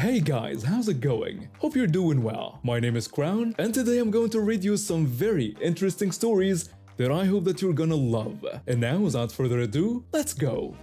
Hey guys, how's it going? Hope you're doing well. My name is Crown, and today I'm going to read you some very interesting stories that I hope that you're gonna love. And now, without further ado, let's go!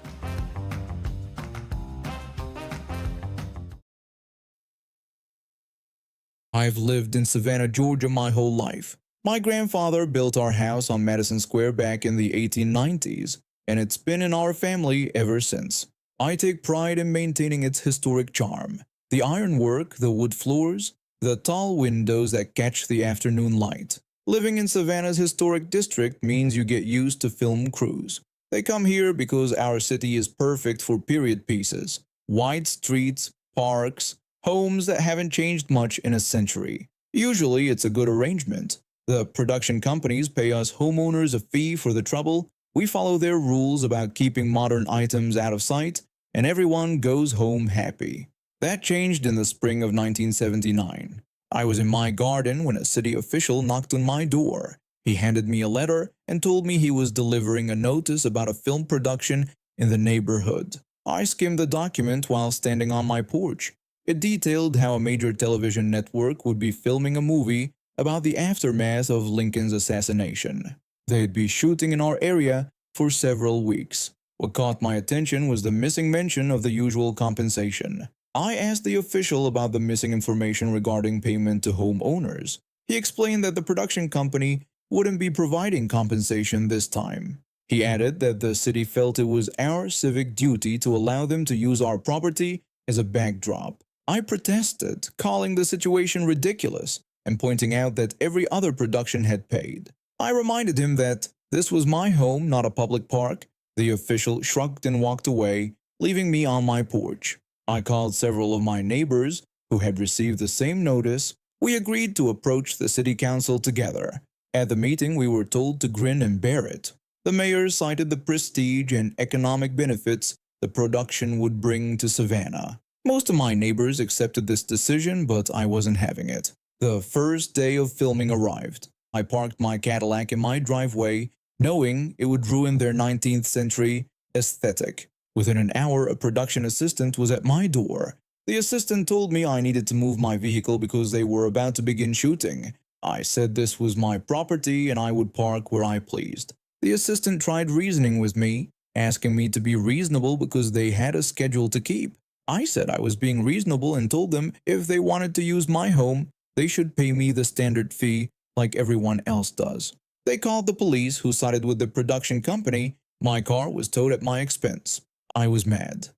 I've lived in Savannah, Georgia my whole life. My grandfather built our house on Madison Square back in the 1890s, and it's been in our family ever since. I take pride in maintaining its historic charm. The ironwork, the wood floors, the tall windows that catch the afternoon light. Living in Savannah's historic district means you get used to film crews. They come here because our city is perfect for period pieces. Wide streets, parks, homes that haven't changed much in a century. Usually it's a good arrangement. The production companies pay us homeowners a fee for the trouble, we follow their rules about keeping modern items out of sight, and everyone goes home happy. That changed in the spring of 1979. I was in my garden when a city official knocked on my door. He handed me a letter and told me he was delivering a notice about a film production in the neighborhood. I skimmed the document while standing on my porch. It detailed how a major television network would be filming a movie about the aftermath of Lincoln's assassination. They'd be shooting in our area for several weeks. What caught my attention was the missing mention of the usual compensation. I asked the official about the missing information regarding payment to homeowners. He explained that the production company wouldn't be providing compensation this time. He added that the city felt it was our civic duty to allow them to use our property as a backdrop. I protested, calling the situation ridiculous and pointing out that every other production had paid. I reminded him that this was my home, not a public park. The official shrugged and walked away, leaving me on my porch. I called several of my neighbors who had received the same notice. We agreed to approach the city council together. At the meeting, we were told to grin and bear it. The mayor cited the prestige and economic benefits the production would bring to Savannah. Most of my neighbors accepted this decision, but I wasn't having it. The first day of filming arrived. I parked my Cadillac in my driveway, knowing it would ruin their 19th century aesthetic. Within an hour, a production assistant was at my door. The assistant told me I needed to move my vehicle because they were about to begin shooting. I said this was my property and I would park where I pleased. The assistant tried reasoning with me, asking me to be reasonable because they had a schedule to keep. I said I was being reasonable and told them if they wanted to use my home, they should pay me the standard fee like everyone else does. They called the police, who sided with the production company. My car was towed at my expense. I was mad.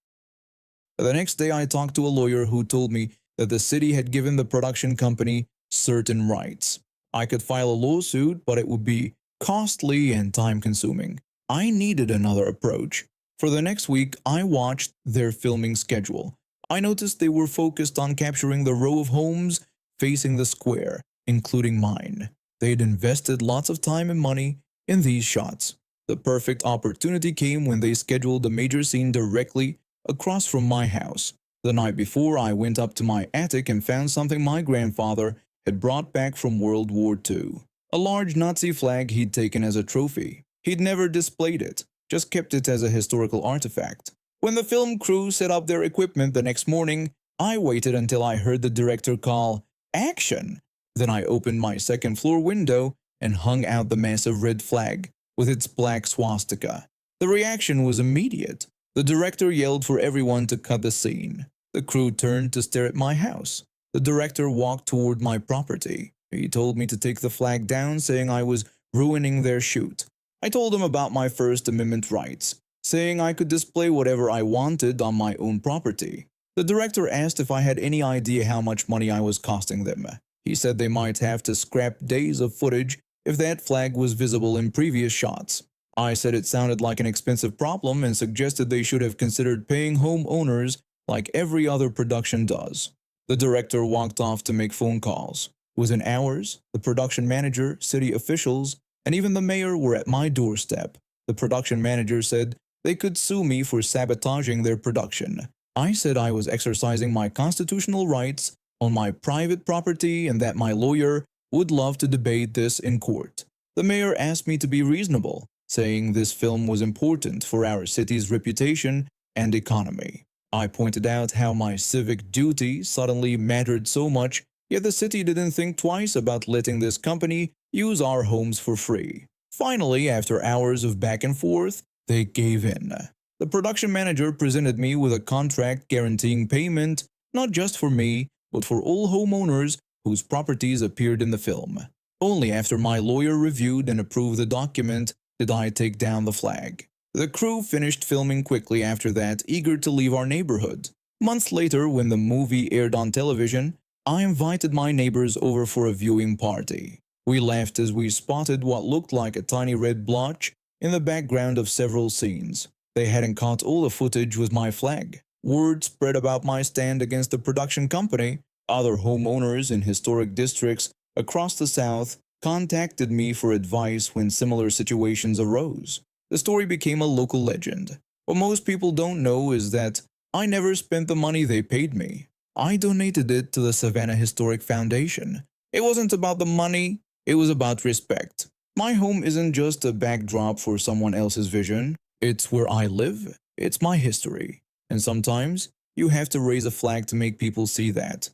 The next day I talked to a lawyer who told me that the city had given the production company certain rights. I could file a lawsuit, but it would be costly and time-consuming. I needed another approach. For the next week, I watched their filming schedule. I noticed they were focused on capturing the row of homes facing the square, including mine. They'd invested lots of time and money in these shots. The perfect opportunity came when they scheduled a major scene directly across from my house. The night before, I went up to my attic and found something my grandfather had brought back from World War II. A large Nazi flag he'd taken as a trophy. He'd never displayed it, just kept it as a historical artifact. When the film crew set up their equipment the next morning, I waited until I heard the director call, "Action!" Then I opened my second-floor window and hung out the massive red flag with its black swastika. The reaction was immediate. The director yelled for everyone to cut the scene. The crew turned to stare at my house. The director walked toward my property. He told me to take the flag down, saying I was ruining their shoot. I told him about my First Amendment rights, saying I could display whatever I wanted on my own property. The director asked if I had any idea how much money I was costing them. He said they might have to scrap days of footage if that flag was visible in previous shots. I said it sounded like an expensive problem and suggested they should have considered paying homeowners like every other production does. The director walked off to make phone calls. Within hours, the production manager, city officials, and even the mayor were at my doorstep. The production manager said they could sue me for sabotaging their production. I said I was exercising my constitutional rights on my private property and that my lawyer would love to debate this in court. The mayor asked me to be reasonable, saying this film was important for our city's reputation and economy. I pointed out how my civic duty suddenly mattered so much, yet the city didn't think twice about letting this company use our homes for free. Finally, after hours of back and forth, they gave in. The production manager presented me with a contract guaranteeing payment not just for me, but for all homeowners whose properties appeared in the film. Only after my lawyer reviewed and approved the document did I take down the flag. The crew finished filming quickly after that, eager to leave our neighborhood. Months later, when the movie aired on television, I invited my neighbors over for a viewing party. We laughed as we spotted what looked like a tiny red blotch in the background of several scenes. They hadn't caught all the footage with my flag. Word spread about my stand against the production company. Other homeowners in historic districts across the South contacted me for advice when similar situations arose. The story became a local legend. What most people don't know is that I never spent the money they paid me. I donated it to the Savannah Historic Foundation. It wasn't about the money, it was about respect. My home isn't just a backdrop for someone else's vision. It's where I live. It's my history. And sometimes you have to raise a flag to make people see that.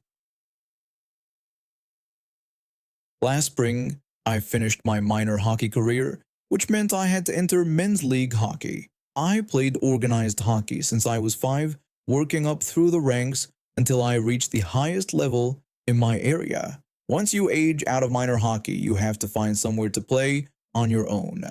Last spring, I finished my minor hockey career, which meant I had to enter men's league hockey. I played organized hockey since I was 5, working up through the ranks until I reached the highest level in my area. Once you age out of minor hockey, you have to find somewhere to play on your own.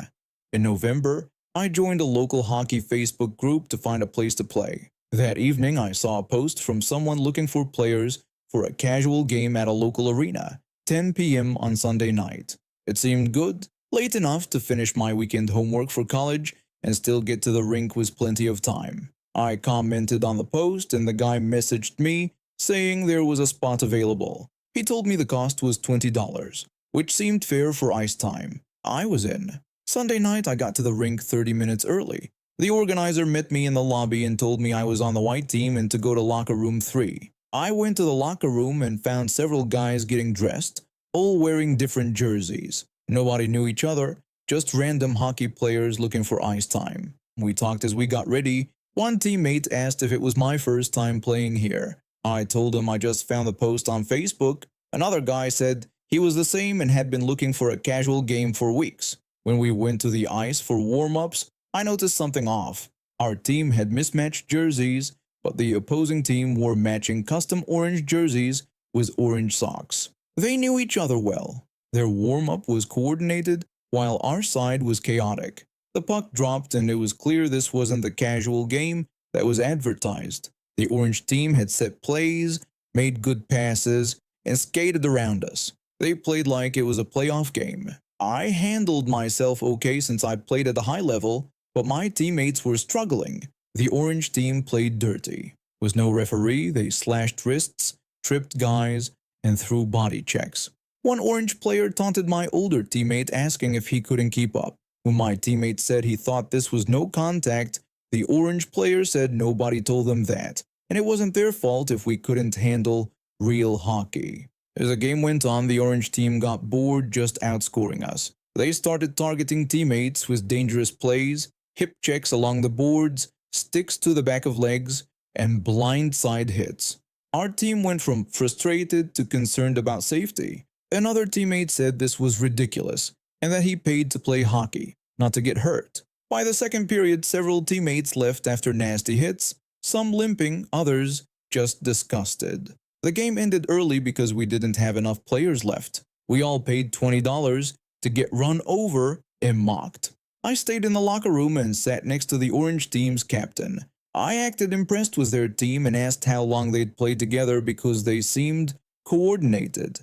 In November, I joined a local hockey Facebook group to find a place to play. That evening, I saw a post from someone looking for players for a casual game at a local arena, 10 p.m. on Sunday night. It seemed good, late enough to finish my weekend homework for college and still get to the rink with plenty of time. I commented on the post and the guy messaged me saying there was a spot available. He told me the cost was $20, which seemed fair for ice time. I was in. Sunday night, I got to the rink 30 minutes early. The organizer met me in the lobby and told me I was on the white team and to go to locker room 3. I went to the locker room and found several guys getting dressed, all wearing different jerseys. Nobody knew each other, just random hockey players looking for ice time. We talked as we got ready. One teammate asked if it was my first time playing here. I told him I just found the post on Facebook. Another guy said he was the same and had been looking for a casual game for weeks. When we went to the ice for warm-ups, I noticed something off. Our team had mismatched jerseys, but the opposing team wore matching custom orange jerseys with orange socks. They knew each other well. Their warm-up was coordinated, while our side was chaotic. The puck dropped and it was clear this wasn't the casual game that was advertised. The orange team had set plays, made good passes, and skated around us. They played like it was a playoff game. I handled myself okay since I played at a high level, but my teammates were struggling. The orange team played dirty. With no referee, they slashed wrists, tripped guys, and threw body checks. One orange player taunted my older teammate asking if he couldn't keep up. When my teammate said he thought this was no contact, the orange player said nobody told them that, and it wasn't their fault if we couldn't handle real hockey. As the game went on, the orange team got bored just outscoring us. They started targeting teammates with dangerous plays, hip checks along the boards, sticks to the back of legs, and blindside hits. Our team went from frustrated to concerned about safety. Another teammate said this was ridiculous and that he paid to play hockey, not to get hurt. By the second period, several teammates left after nasty hits, some limping, others just disgusted. The game ended early because we didn't have enough players left. We all paid $20 to get run over and mocked. I stayed in the locker room and sat next to the orange team's captain. I acted impressed with their team and asked how long they'd played together because they seemed coordinated.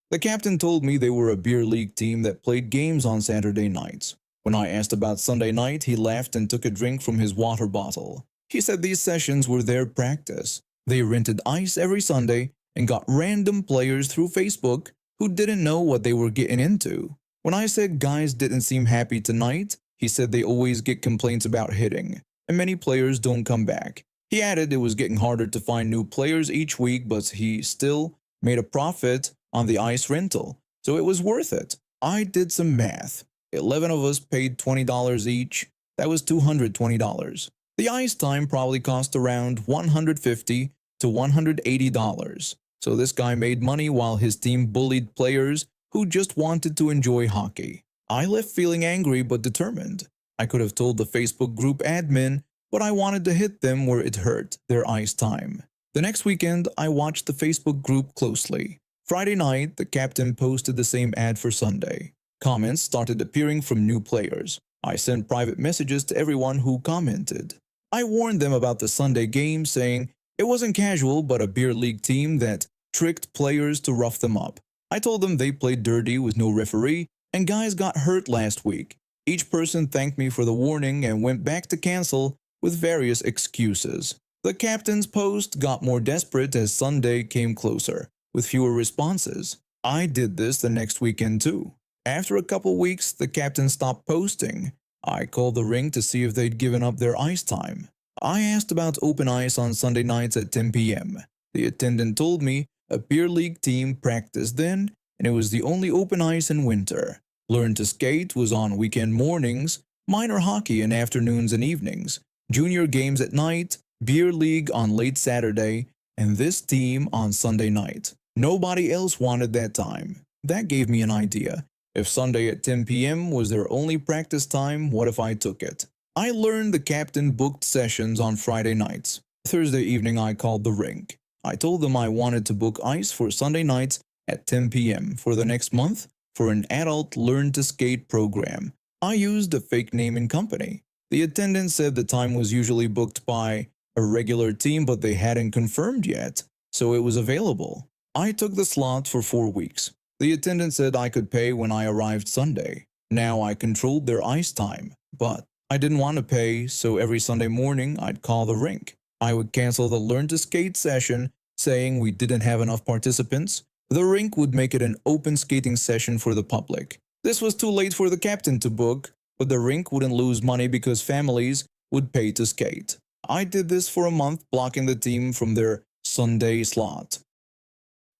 The captain told me they were a beer league team that played games on Saturday nights. When I asked about Sunday night, he laughed and took a drink from his water bottle. He said these sessions were their practice. They rented ice every Sunday and got random players through Facebook who didn't know what they were getting into. When I said guys didn't seem happy tonight, he said they always get complaints about hitting, and many players don't come back. He added it was getting harder to find new players each week, but he still made a profit on the ice rental, so it was worth it. I did some math. 11 of us paid $20 each. That was $220. The ice time probably cost around $150 to $180, so this guy made money while his team bullied players who just wanted to enjoy hockey. I left feeling angry but determined. I could have told the Facebook group admin, but I wanted to hit them where it hurt, their ice time. The next weekend, I watched the Facebook group closely. Friday night, the captain posted the same ad for Sunday. Comments started appearing from new players. I sent private messages to everyone who commented. I warned them about the Sunday game, saying it wasn't casual but a beer league team that tricked players to rough them up. I told them they played dirty with no referee and guys got hurt last week. Each person thanked me for the warning and went back to cancel with various excuses. The captain's post got more desperate as Sunday came closer, with fewer responses. I did this the next weekend too. After a couple weeks, the captain stopped posting. I called the rink to see if they'd given up their ice time. I asked about open ice on Sunday nights at 10 p.m. The attendant told me a beer league team practiced then, and it was the only open ice in winter. Learn to skate was on weekend mornings, minor hockey in afternoons and evenings, junior games at night, beer league on late Saturday, and this team on Sunday night. Nobody else wanted that time. That gave me an idea. If Sunday at 10 p.m. was their only practice time, what if I took it? I learned the captain booked sessions on Friday nights. Thursday evening I called the rink. I told them I wanted to book ice for Sunday nights at 10 p.m. for the next month for an adult learn to skate program. I used a fake name and company. The attendant said the time was usually booked by a regular team but they hadn't confirmed yet, so it was available. I took the slot for 4 weeks. The attendant said I could pay when I arrived Sunday. Now I controlled their ice time, but I didn't want to pay, so every Sunday morning I'd call the rink. I would cancel the learn to skate session, saying we didn't have enough participants. The rink would make it an open skating session for the public. This was too late for the captain to book, but the rink wouldn't lose money because families would pay to skate. I did this for a month, blocking the team from their Sunday slot.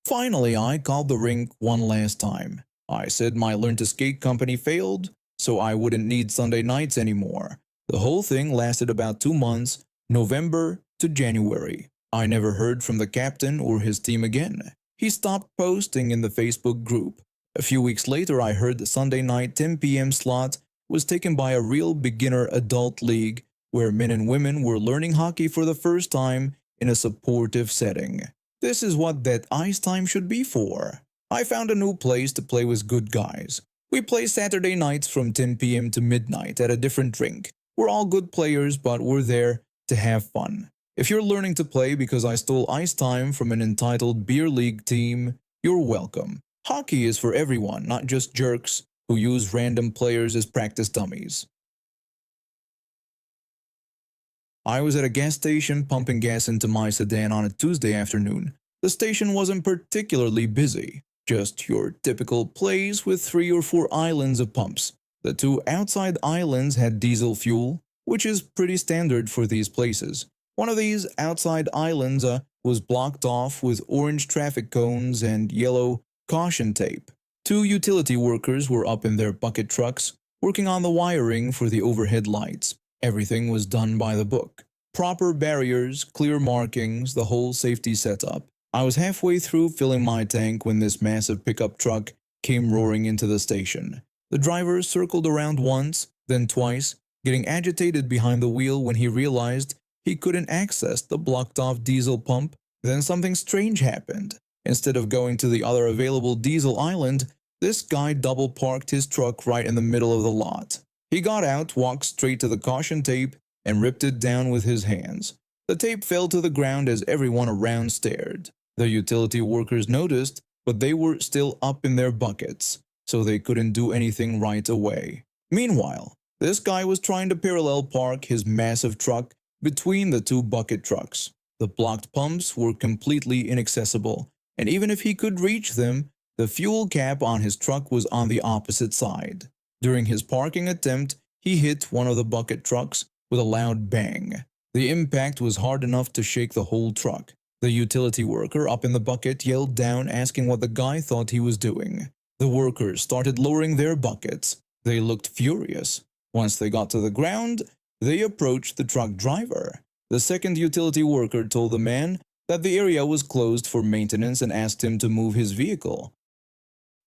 Finally, I called the rink one last time. I said my learn to skate company failed, so I wouldn't need Sunday nights anymore. The whole thing lasted about 2 months, November to January. I never heard from the captain or his team again. He stopped posting in the Facebook group. A few weeks later, I heard the Sunday night 10 p.m. slot was taken by a real beginner adult league where men and women were learning hockey for the first time in a supportive setting. This is what that ice time should be for. I found a new place to play with good guys. We play Saturday nights from 10 p.m. to midnight at a different rink. We're all good players, but we're there to have fun. If you're learning to play because I stole ice time from an entitled beer league team, you're welcome. Hockey is for everyone, not just jerks who use random players as practice dummies. I was at a gas station pumping gas into my sedan on a Tuesday afternoon. The station wasn't particularly busy, just your typical place with 3 or 4 islands of pumps. The 2 outside islands had diesel fuel, which is pretty standard for these places. One of these outside islands was blocked off with orange traffic cones and yellow caution tape. 2 utility workers were up in their bucket trucks, working on the wiring for the overhead lights. Everything was done by the book. Proper barriers, clear markings, the whole safety setup. I was halfway through filling my tank when this massive pickup truck came roaring into the station. The driver circled around once, then twice, getting agitated behind the wheel when he realized he couldn't access the blocked-off diesel pump. Then something strange happened. Instead of going to the other available diesel island, this guy double-parked his truck right in the middle of the lot. He got out, walked straight to the caution tape, and ripped it down with his hands. The tape fell to the ground as everyone around stared. The utility workers noticed, but they were still up in their buckets, so they couldn't do anything right away. Meanwhile, this guy was trying to parallel park his massive truck between the 2 bucket trucks. The blocked pumps were completely inaccessible, and even if he could reach them, the fuel cap on his truck was on the opposite side. During his parking attempt, he hit one of the bucket trucks with a loud bang. The impact was hard enough to shake the whole truck. The utility worker up in the bucket yelled down asking what the guy thought he was doing. The workers started lowering their buckets. They looked furious. Once they got to the ground, They approached the truck driver. The second utility worker told the man that the area was closed for maintenance and asked him to move his vehicle.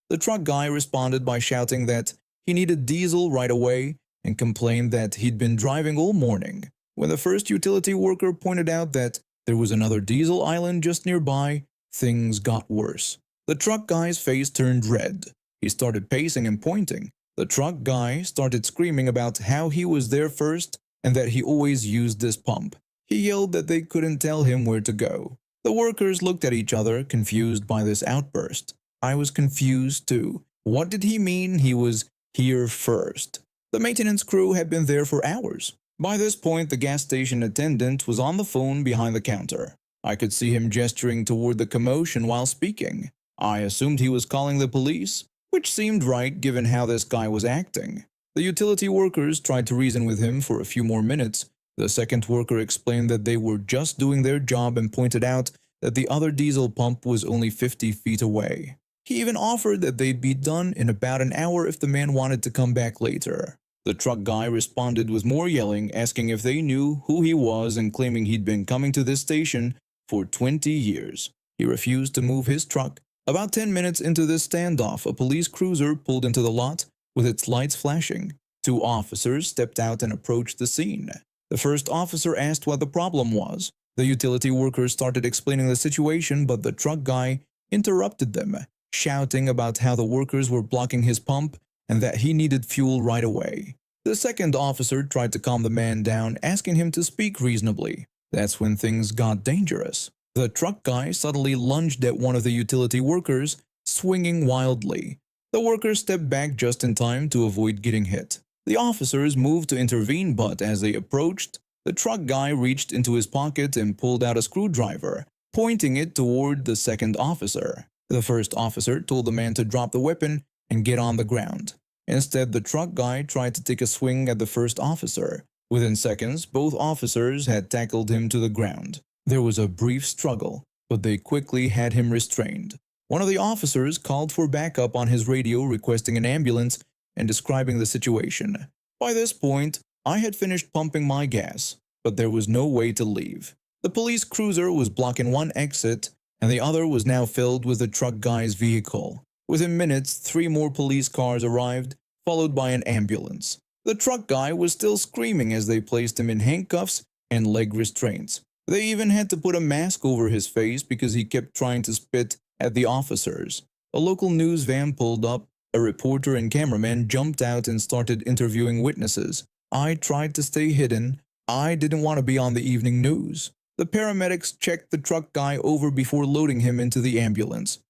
The truck guy responded by shouting that he needed diesel right away and complained that he'd been driving all morning. When the first utility worker pointed out that there was another diesel island just nearby, things got worse. The truck guy's face turned red. He started pacing and pointing. The truck guy started screaming about how he was there first and that he always used this pump. He yelled that they couldn't tell him where to go. The workers looked at each other, confused by this outburst. I was confused too. What did he mean he was here first? The maintenance crew had been there for hours. By this point, the gas station attendant was on the phone behind the counter. I could see him gesturing toward the commotion while speaking. I assumed he was calling the police, which seemed right given how this guy was acting. The utility workers tried to reason with him for a few more minutes. The second worker explained that they were just doing their job and pointed out that the other diesel pump was only 50 feet away. He even offered that they'd be done in about an hour if the man wanted to come back later. The truck guy responded with more yelling, asking if they knew who he was and claiming he'd been coming to this station for 20 years. He refused to move his truck. About 10 minutes into this standoff, a police cruiser pulled into the lot with its lights flashing. Two officers stepped out and approached the scene. The first officer asked what the problem was. The utility workers started explaining the situation, but the truck guy interrupted them, shouting about how the workers were blocking his pump and that he needed fuel right away. The second officer tried to calm the man down, asking him to speak reasonably. That's when things got dangerous. The truck guy suddenly lunged at one of the utility workers, swinging wildly. The worker stepped back just in time to avoid getting hit. The officers moved to intervene, but as they approached, the truck guy reached into his pocket and pulled out a screwdriver, pointing it toward the second officer. The first officer told the man to drop the weapon and get on the ground. Instead, the truck guy tried to take a swing at the first officer. Within seconds, both officers had tackled him to the ground. There was a brief struggle, but they quickly had him restrained. One of the officers called for backup on his radio, requesting an ambulance and describing the situation. By this point, I had finished pumping my gas, but there was no way to leave. The police cruiser was blocking one exit, and the other was now filled with the truck guy's vehicle. Within minutes, 3 more police cars arrived, followed by an ambulance. The truck guy was still screaming as they placed him in handcuffs and leg restraints. They even had to put a mask over his face because he kept trying to spit at the officers. A local news van pulled up. A reporter and cameraman jumped out and started interviewing witnesses. I tried to stay hidden. I didn't want to be on the evening news. The paramedics checked the truck guy over before loading him into the ambulance.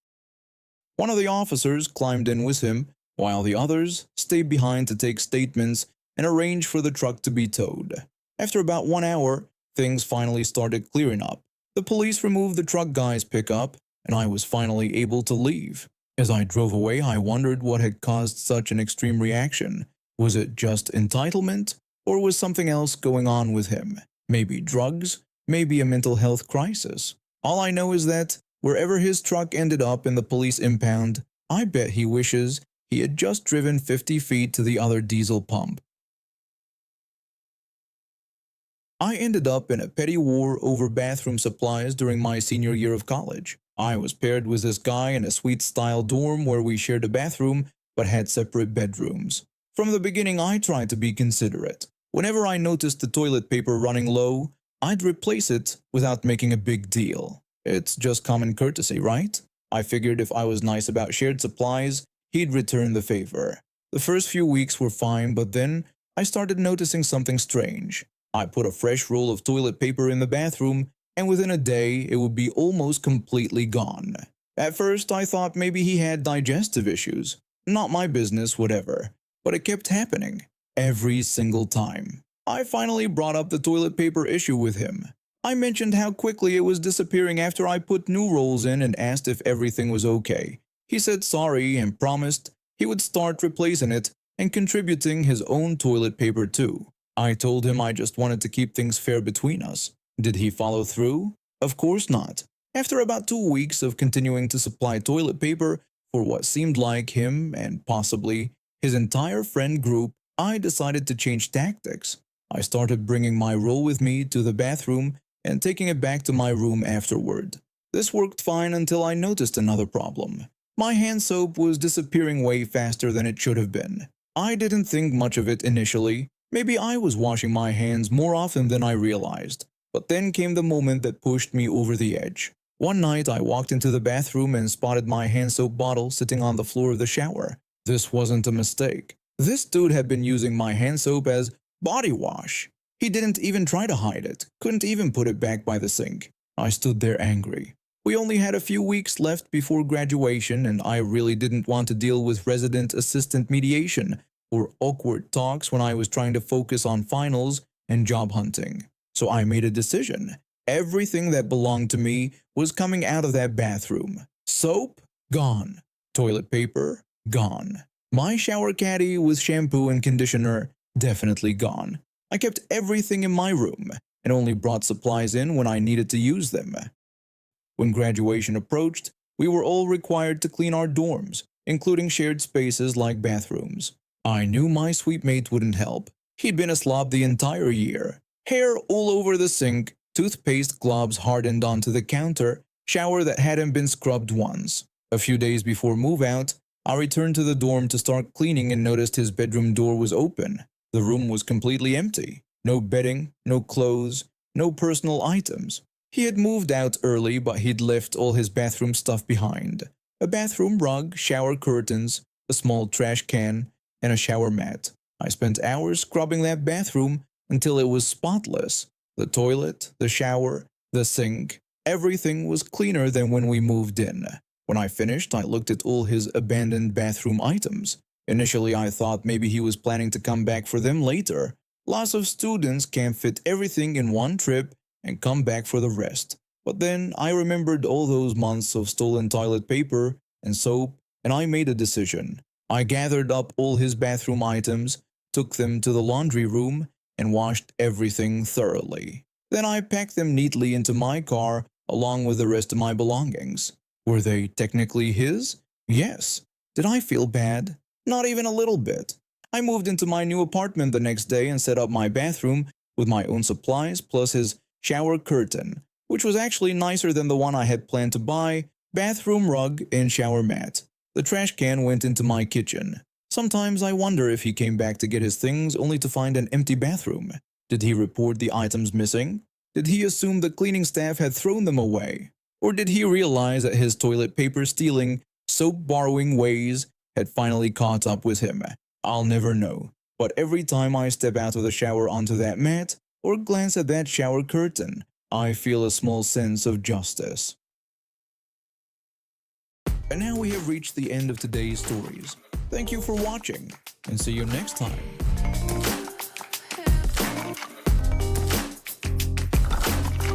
One of the officers climbed in with him, while the others stayed behind to take statements and arrange for the truck to be towed. After about 1 hour, things finally started clearing up. The police removed the truck guy's pickup, and I was finally able to leave. As I drove away, I wondered what had caused such an extreme reaction. Was it just entitlement, or was something else going on with him? Maybe drugs, maybe a mental health crisis. All I know is that wherever his truck ended up in the police impound, I bet he wishes he had just driven 50 feet to the other diesel pump. I ended up in a petty war over bathroom supplies during my senior year of college. I was paired with this guy in a suite-style dorm where we shared a bathroom but had separate bedrooms. From the beginning, I tried to be considerate. Whenever I noticed the toilet paper running low, I'd replace it without making a big deal. It's just common courtesy, right? I figured if I was nice about shared supplies, he'd return the favor. The first few weeks were fine, but then I started noticing something strange. I put a fresh roll of toilet paper in the bathroom, and within a day, it would be almost completely gone. At first, I thought maybe he had digestive issues. Not my business, whatever. But it kept happening. Every single time. I finally brought up the toilet paper issue with him. I mentioned how quickly it was disappearing after I put new rolls in and asked if everything was okay. He said sorry and promised he would start replacing it and contributing his own toilet paper too. I told him I just wanted to keep things fair between us. Did he follow through? Of course not. After about 2 weeks of continuing to supply toilet paper for what seemed like him and possibly his entire friend group, I decided to change tactics. I started bringing my roll with me to the bathroom and taking it back to my room afterward. This worked fine until I noticed another problem. My hand soap was disappearing way faster than it should have been. I didn't think much of it initially. Maybe I was washing my hands more often than I realized. But then came the moment that pushed me over the edge. One night I walked into the bathroom and spotted my hand soap bottle sitting on the floor of the shower. This wasn't a mistake. This dude had been using my hand soap as body wash. He didn't even try to hide it, couldn't even put it back by the sink. I stood there angry. We only had a few weeks left before graduation, and I really didn't want to deal with resident-assistant mediation or awkward talks when I was trying to focus on finals and job hunting. So I made a decision. Everything that belonged to me was coming out of that bathroom. Soap? Gone. Toilet paper? Gone. My shower caddy with shampoo and conditioner? Definitely gone. I kept everything in my room and only brought supplies in when I needed to use them. When graduation approached, we were all required to clean our dorms, including shared spaces like bathrooms. I knew my sweet mate wouldn't help. He'd been a slob the entire year. Hair all over the sink, toothpaste globs hardened onto the counter, shower that hadn't been scrubbed once. A few days before move-out, I returned to the dorm to start cleaning and noticed his bedroom door was open. The room was completely empty. No bedding, no clothes, no personal items. He had moved out early, but he'd left all his bathroom stuff behind. A bathroom rug, shower curtains, a small trash can, and a shower mat. I spent hours scrubbing that bathroom until it was spotless. The toilet, the shower, the sink, everything was cleaner than when we moved in. When I finished, I looked at all his abandoned bathroom items. Initially, I thought maybe he was planning to come back for them later. Lots of students can't fit everything in one trip and come back for the rest. But then I remembered all those months of stolen toilet paper and soap, and I made a decision. I gathered up all his bathroom items, took them to the laundry room, and washed everything thoroughly. Then I packed them neatly into my car along with the rest of my belongings. Were they technically his? Yes. Did I feel bad? Not even a little bit. I moved into my new apartment the next day and set up my bathroom with my own supplies plus his shower curtain, which was actually nicer than the one I had planned to buy, bathroom rug, and shower mat. The trash can went into my kitchen. Sometimes I wonder if he came back to get his things only to find an empty bathroom. Did he report the items missing? Did he assume the cleaning staff had thrown them away? Or did he realize that his toilet paper stealing, soap borrowing ways had finally caught up with him? I'll never know. But every time I step out of the shower onto that mat or glance at that shower curtain, I feel a small sense of justice. And now we have reached the end of today's stories. Thank you for watching, and see you next time.